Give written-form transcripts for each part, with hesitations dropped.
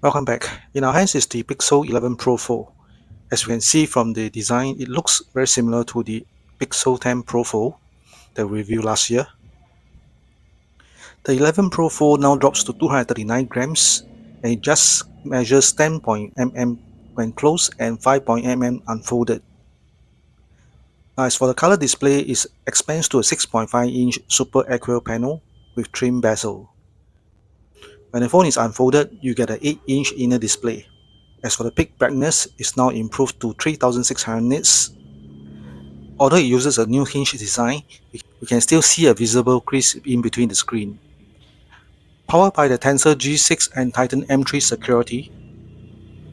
Welcome back. In our hands is the Pixel 11 Pro 4. As you can see from the design, it looks very similar to the Pixel 10 Pro 4 that we reviewed last year. The 11 Pro 4 now drops to 239 grams and it just measures 10.0 mm when close and 5.0 mm unfolded. Now as for the color display, it expands to a 6.5-inch Super Acua panel with trim bezel. When the phone is unfolded, you get an 8-inch inner display. As for the peak brightness, it's now improved to 3600 nits. Although it uses a new hinge design, we can still see a visible crease in between the screen. Powered by the Tensor G6 and Titan M3 security,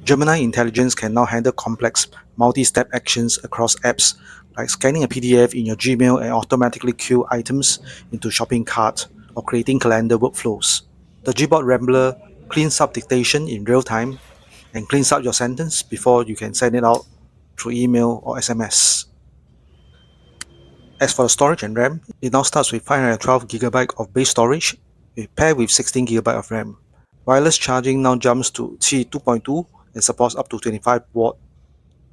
Gemini Intelligence can now handle complex multi-step actions across apps like scanning a PDF in your Gmail and automatically queue items into shopping cart or creating calendar workflows. The Gboard Rambler cleans up dictation in real time and cleans up your sentence before you can send it out through email or SMS. As for the storage and RAM, it now starts with 512GB of base storage paired with 16GB of RAM. Wireless charging now jumps to Qi 2.2 and supports up to 25 watt.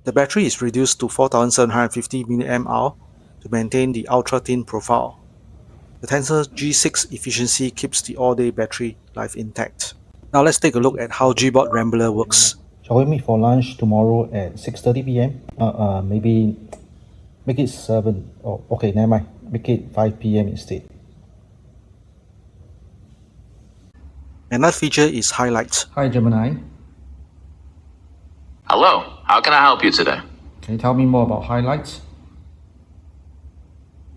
The battery is reduced to 4750 mAh to maintain the ultra-thin profile. The Tensor G6 efficiency keeps the all-day battery life intact. Now let's take a look at how Gboard Rambler works. Shall we meet for lunch tomorrow at 6:30 p.m.? Maybe make it 7. Oh, okay, never mind. Make it 5 p.m. instead. Another feature is highlights. Hi, Gemini. Hello, how can I help you today? Can you tell me more about highlights?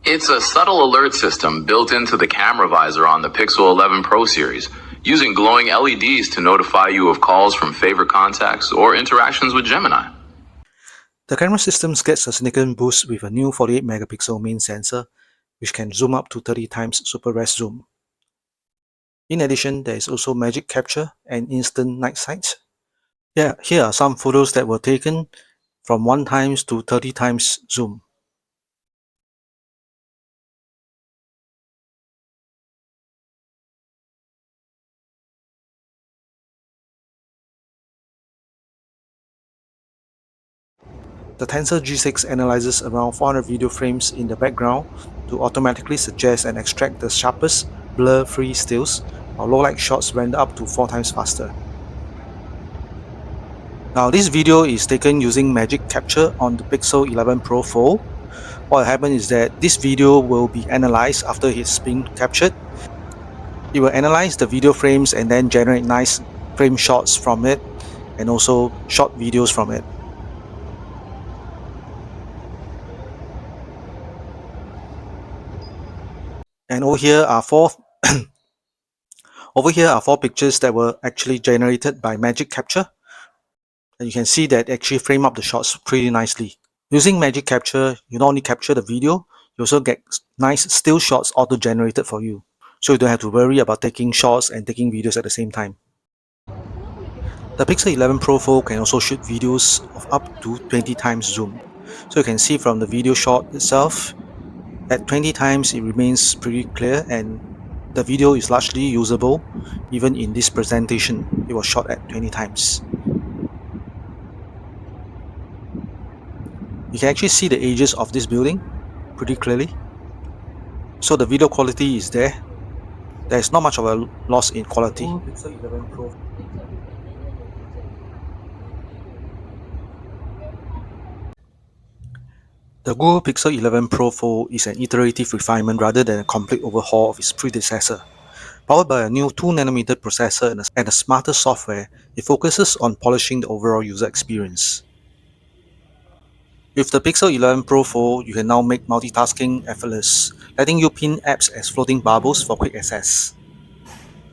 It's a subtle alert system built into the camera visor on the Pixel 11 Pro series, using glowing LEDs to notify you of calls from favorite contacts or interactions with Gemini. The camera system gets a significant boost with a new 48 megapixel main sensor, which can zoom up to 30 times super res zoom. In addition, there is also magic capture and instant night sight. Here are some photos that were taken from 1 times to 30 times zoom. The Tensor G6 analyzes around 400 video frames in the background to automatically suggest and extract the sharpest blur-free stills, while low-light shots render up to 4 times faster. Now this video is taken using Magic Capture on the Pixel 11 Pro 4. What happened is that this video will be analyzed after it's been captured. It will analyze the video frames and then generate nice frame shots from it and also short videos from it. And over here are four pictures that were actually generated by Magic Capture. And you can see that actually frame up the shots pretty nicely. Using Magic Capture, you not only capture the video, you also get nice still shots auto-generated for you. So you don't have to worry about taking shots and taking videos at the same time. The Pixel 11 Pro 4 can also shoot videos of up to 20 times zoom. So you can see from the video shot itself, at 20 times it remains pretty clear and the video is largely usable. Even in this presentation, it was shot at 20 times. You can actually see the edges of this building pretty clearly. So the video quality is there. There's not much of a loss in quality. Pixel 11 Pro. The Google Pixel 11 Pro 4 is an iterative refinement rather than a complete overhaul of its predecessor. Powered by a new 2nm processor and a smarter software, it focuses on polishing the overall user experience. With the Pixel 11 Pro 4, you can now make multitasking effortless, letting you pin apps as floating bubbles for quick access.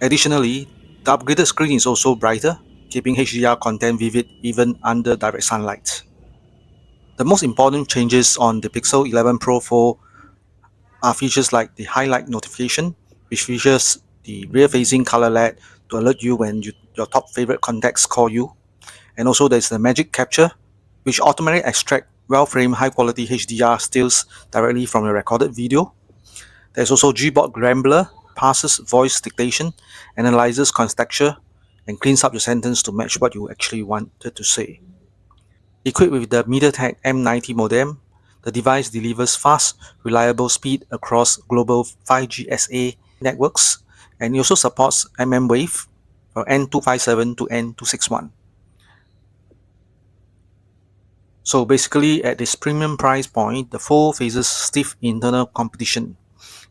Additionally, the upgraded screen is also brighter, keeping HDR content vivid even under direct sunlight. The most important changes on the Pixel 11 Pro 4 are features like the highlight notification, which features the rear-facing color LED to alert you when your top favorite contacts call you. And also there's the Magic Capture, which automatically extracts well-framed high-quality HDR stills directly from your recorded video. There's also Gboard Rambler, parses voice dictation, analyzes contexture, and cleans up your sentence to match what you actually wanted to say. Equipped with the MediaTek M90 modem, the device delivers fast, reliable speed across global 5G SA networks, and it also supports mmWave from N257 to N261. So basically, at this premium price point, the Fold faces stiff internal competition.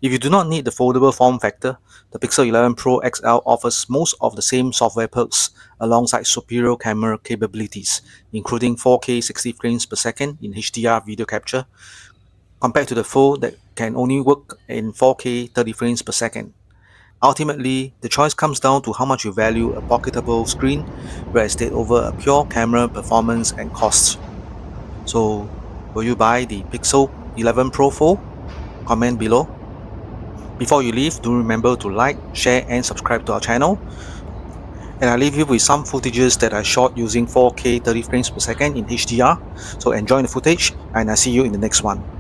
If you do not need the foldable form factor, the Pixel 11 Pro XL offers most of the same software perks alongside superior camera capabilities, including 4K 60 frames per second in HDR video capture, compared to the Fold that can only work in 4K 30 frames per second. Ultimately, the choice comes down to how much you value a pocketable screen real estate over a pure camera performance and cost. So, will you buy the Pixel 11 Pro Fold? Comment below. Before you leave, do remember to like, share and subscribe to our channel. And I leave you with some footages that I shot using 4K 30 frames per second in HDR. So enjoy the footage and I'll see you in the next one.